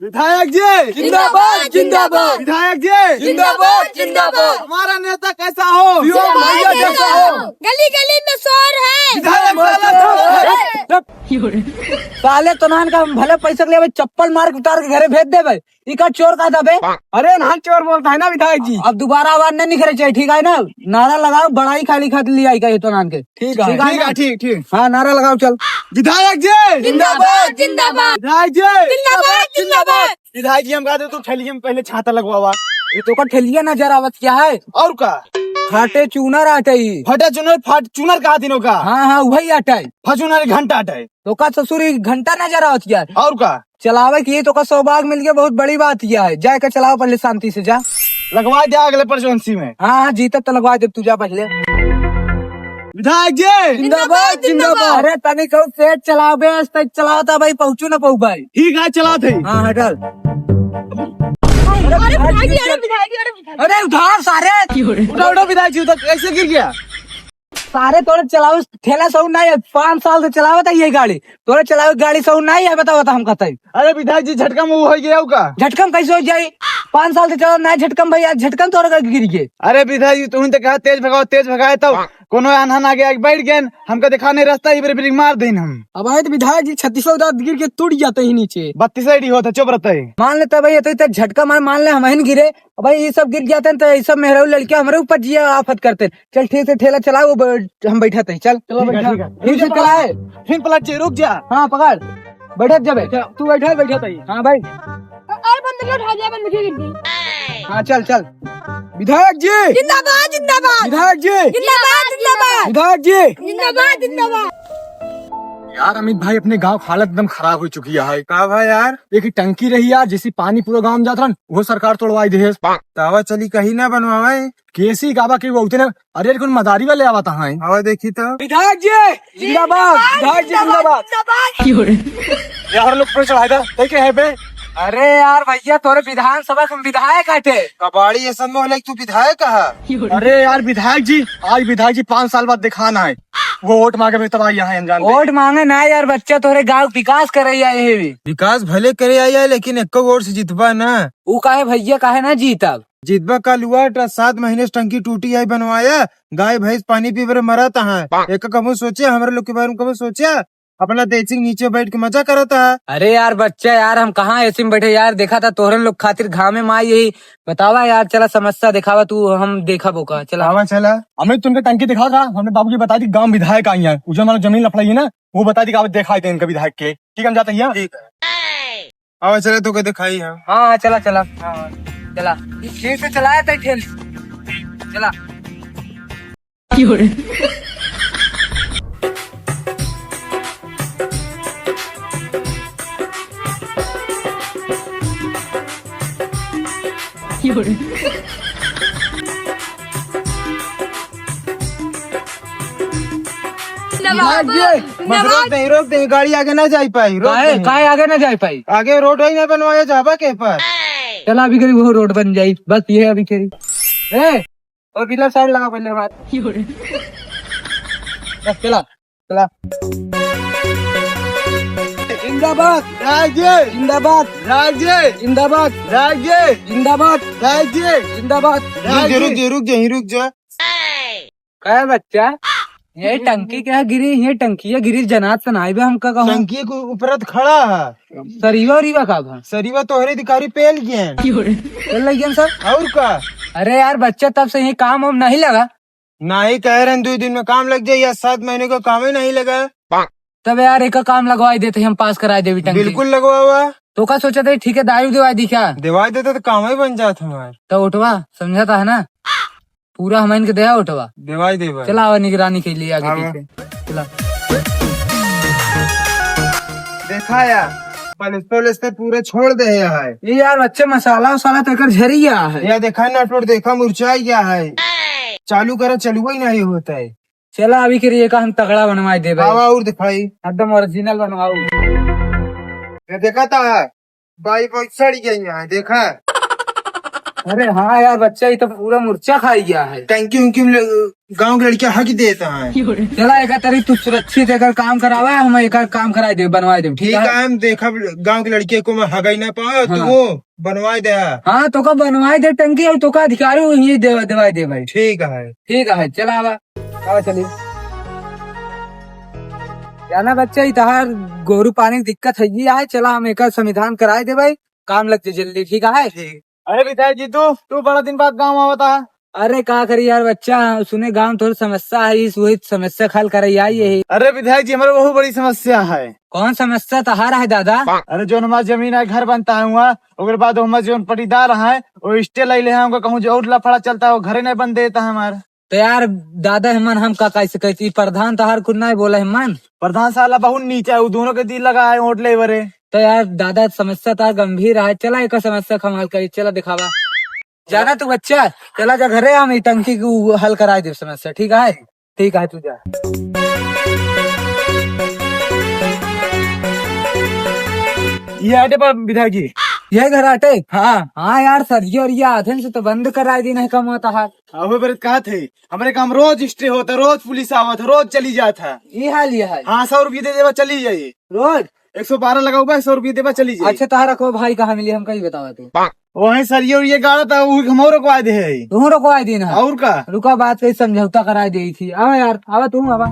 विधायक जी जिंदाबाद जिंदाबाद विधायक जी जिंदाबाद जिंदाबाद। हमारा नेता कैसा हो? भैया जैसा हो। गली गली में शोर है। विधायक साला साले तो नान का भले पैसा के लिए चप्पल मार के उतार के घरे भेज दे भाई। इका चोर का था बे। अरे नान चोर बोलता है ना विधायक जी। अब दोबारा आवाज नहीं निकले चाहिए, ठीक है ना? नारा लगाओ, बड़ाई खाली खा लिया ये तो नान के। ठीक है ना? ठीक। हाँ नारा लगाओ चल। विधायक जी जिंदाबाद जिंदाबाद विधायक जी जिंदाबाद जिंदाबाद। विधायक जी हम कहते तो ठेलिए में पहले छाता लगवा। ये तो का ठेलिया नजर आवत क्या है? और का फाटे चूनर आटे ही। फटा चुनर कहा दिनों का। हाँ वही आटा है। फचुनर घंटा है। तो का ससुरी घंटा नजर आवत क्या है? और का चलावे की तो का सौभाग्य मिल गया, बहुत बड़ी बात किया है। जाए का चलाओ पहले शांति से जा। लगवा दिया अगले परसों में। हाँ जीतत तो लगवा दे, तू जा पहले। विधायक जी जिंदाबाद जिंदाबाद। अरे तनी कहू सेठ चलाओ बे, चलाओ था भाई, पहुंचू ना पहुंच भाई। ठीक है चला थे। हाँ हटल। अरे विधायक जी, अरे विधायक जी, अरे विधायक जी। अरे उधार सारे उठो विधायक जी उधर कैसे गिर गया? सारे तोरे चलाओ ठेला सौ नहीं है, 5 साल से चलावत है ये गाड़ी। तोरे चलाओ गाड़ी सौ नहीं है, बताओ हम कहते। अरे विधायक जी झटका मुंह हो गया का। झटकम कैसे हो जाये? 5 साल से चलाओ नहीं झटकम भैया, झटकम तोरे गिर गए। अरे विधायक जी तुम तो कहा तेज भगाए तो कोनो आन्हन आ गया बैठ गए, हमको दिखाने रास्ता ही ब्रेक मार देन हम। अब आए तो विधायक जी 36 गिर के टूट जाते ही नीचे। 32 आईडी होता चुप रहता है। मान लेते भाई, तो झटका मान ले हम ही गिरे। अब भाई ये सब गिर जाते हैं तो ये सब मेहरा लड़के हमारे ऊपर जिया आफत करते हैं। चल ठीक से ठेला चलाओ, हम बैठाते हैं। चल चलो बैठा, ठीक से चलाए। फिर पलट रुक जा। हाँ पकड़, बैठा जब तू बैठा हाँ भाई। अरे बंदगी उठा दिया, बंदगी गिर गई। हाँ चल चल। विधायक जी जिंदाबाद जिंदाबाद विधायक जी जिंदाबाद जिंदाबाद विधायक जी। जिंदाबाद जिंदाबाद। यार अमित भाई अपने गांव हालत एकदम खराब हो चुकी है। का भाई यार एक टंकी रही यार, जिससे पानी पूरा गांव में जाता रहा, वो सरकार तोड़वाई दे। तावा चली कहीं ना बनवावे केसी गावा की वो उतने। अरे कौन मदारी वाले आवा था। हवा देखी तो। विधायक जी जिंदाबाद विधायक जी जिंदाबाद। यार लोग पर चढ़ाए था देखे है बे। अरे यार भैया तोरे विधानसभा के विधायक आटे कबाड़ी ये सब में तू विधायक कहा? अरे यार विधायक जी आज विधायक जी 5 साल बाद दिखाना है, वो वोट मांगे तब आई यहाँ अनजान। वोट मांगे ना यार, बच्चा तोरे गाँव विकास करे ये भी। विकास भले करे आया लेकिन एक वोट से जीतबा ना। वो काहे भैया काहे ना जीतब? जीतबा कल हुआ 7 महीने से टंकी टूटी है बनवाया, गाय भैंस पानी पी बर मरा था। एक कबू सोचे हमारे लोग के बारे में, कबू सोचा अपना देसी नीचे बैठ के मजा करता है। अरे यार बच्चा यार हम कहाँ ऐसे में बैठे यार, देखा था तोहरन लोग खातिर घाव में माँ यही बतावा यार। चला समस्या दिखावा तू, हम देखा बोका चला चला। अमित तुमने टंकी दिखा था, हमने बाबू की बता दी गांव विधायक आई है, जो हमारा जमीन लफड़ाई है ना वो बता दी दिखाई दे इनका विधायक के। ठीक है हम जाते हैं। ठीक है चले तो दिखाई है। हाँ चला चला चला ठीक से चलाया था ठेल चला। रोक दे गाड़ी आगे ना जा पाई। काहे आगे ना जा पाई? आगे रोड ही ना बनवाया जाबा के पर। चला अभी करी वो रोड बन जाये, बस ये अभी करी। और पिछला साइड लगा पहले बात। चला चला। जिंदाबाद राज्य जिंदाबाद राज्य जिंदाबाद राज्य जिंदाबाद राज्य जिंदाबाद। रुक जा। क्या बच्चा ये टंकी क्या गिरी? ये टंकी गिरी जनात सनाई बे हमका कहूँ। टंकी के ऊपर खड़ा है सरीवा उरीवा का भा? सरीवा तोहरे अधिकारी पेल गए चल लगी सर। और का? अरे यार बच्चा तब से ये काम हम नहीं लगा। ना ही कह रहे 2 दिन में काम लग जाए या 7 महीने का काम ही नहीं लगा। तब यार एक काम लगवाई देते, हम पास कराए देवी टंकी। बिल्कुल लगवा हुआ। तो का सोचा था ठीक है दारू दिवाई दी क्या? दिवाई देते तो काम ही बन जाता हमारे। तो उठवा समझा था है ना, पूरा हम इनके दया उठवा दिवाई देवा। चला आवा निगरानी के लिए आगे पीछे चला। देखा यार पुलिस पे पूरे छोड़ दे है। ये यार बच्चे मसाला वसाला तो झरिया है। या देखा नटवट देखा मुरझाई गया है, चालू करा चलू ही नहीं होता है। चला अभी के लिए का हम तगड़ा बनवाई दे भाई। और दिखाई एकदम ओरिजिनल बनवाऊ। देखा था बाई बहुत सड़ गई है देखा। अरे हाँ यार बच्चा ये तो पूरा मुर्चा खाई गया है। टंकी उनकी गांव की लड़कियां हक देता है। चला एक तरी तू सुरक्षित एक काम करावा, हम एक काम कराए दे, बनवाए दे, ठीक है? हम देखा गांव की लड़की को मैं हगाई ना पाओ तो हाँ। वो बनवाए दे। हाँ तो का बनवाए दे टंकी, और तो का अधिकारी ही दवाई दे भाई। ठीक है। ठीक है, चला आवा चलिए। जाना बच्चा ही तहार गोरू पानी की दिक्कत है, चला हम एक संविधान कराए दे भाई, काम लग जाए जल्दी, ठीक है? अरे विधायक जी तू बड़ा दिन बाद गाँव आवता है। अरे का करी यार बच्चा, सुने गांव थोड़ी समस्या है, इस वही समस्या हल कर आई यही। अरे विधायक जी हमारे बहुत बड़ी समस्या है। कौन समस्या तहारा है दादा? अरे जो हमारा जमीन है घर बनता है हुआ, उसके बाद हमारे जो पटीदार है वो स्टे ले ले हैं, कहूँ जो और लफड़ा चलता है वो घरे नहीं बन देता है हमारा। तो यार दादा हेमन हम का कैसे कहती, प्रधान तहार कुछ नहीं बोला हेमन। प्रधान साला बहुत नीचा है, वो दोनों के दिल लगा है वोट ले बरे। तो यार दादा समस्या तार गंभीर है, चला एक समस्या कमाल करी, चला दिखावा। जाना तू बच्चा, चला जा घरे, हम ई टंकी को हल कराए दे समस्या, ठीक है? ठीक है, तू जा। ये आटे पर विधायक जी। ये घर आटे? हाँ यार सर, और ये आधन से तो बंद कराए दी नहीं कमाता है। अब पर कहा थे हमारे काम रोज स्टे होता, रोज पुलिस आवत, रोज चली जाता है। ये है। हाँ 100 रुपये दे देवा चली जाइए। रोज 112 लगा हुआ है, 100 रुपये देवा चली जाइए। अच्छा तहारा को भाई कहाँ मिली, हम कहीं बतावा तू। वही सर ये गाड़ा था वो हमारे को आए दे। तुम्हारा को आए दिन है और का रुका, बात कही समझौता कराए दी थी। आवा यार, आवा तुम, आवा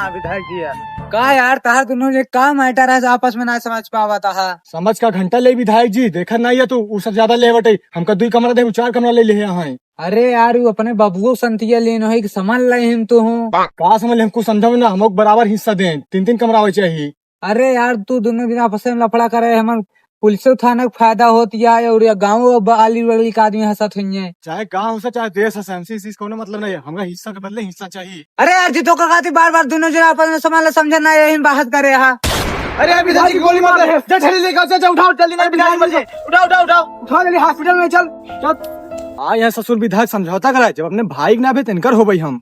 विधायक जी यार। का यार तहार दोनों एक काम मैटर है, आपस में ना समझ पावा था। समझ का घंटा ले विधायक जी, देखा नहीं है तू उससे ज्यादा ले बटे, हमका 2 कमरा दे 4 कमरा ले यहाँ। अरे यार वो अपने बबुओ संतिया लेनो है कि समझ रहे हम तो हूँ। का समझ हमको समझाओ ना, हम बराबर हिस्सा दें, 3 कमरा हो चाहिए। अरे यार तू दोनों दिन आपस में लफड़ा करे, हम पुलिस थाना का फायदा होती है, और गाँव आली वाली का आदमी हंसत हुई है। चाहे गाँव से चाहे देश से, हमसे इस को मतलब नहीं है, हमारा हिस्सा के बदले हिस्सा चाहिए। अरे यार जितो का खाती बार बार दोनों जन आपस में समझ समझना, यही बात करे यहाँ। अरे विधायक जी गोली मार रहे हैं, जा छड़ी लेकर उठाओ जल्दी, नहीं विधायक जी उठाओ उठा ले हॉस्पिटल में, चल। हाँ यहाँ ससुर विधायक समझौता कराए, जब अपने भाई के ना भी तिनकर हो गई हम।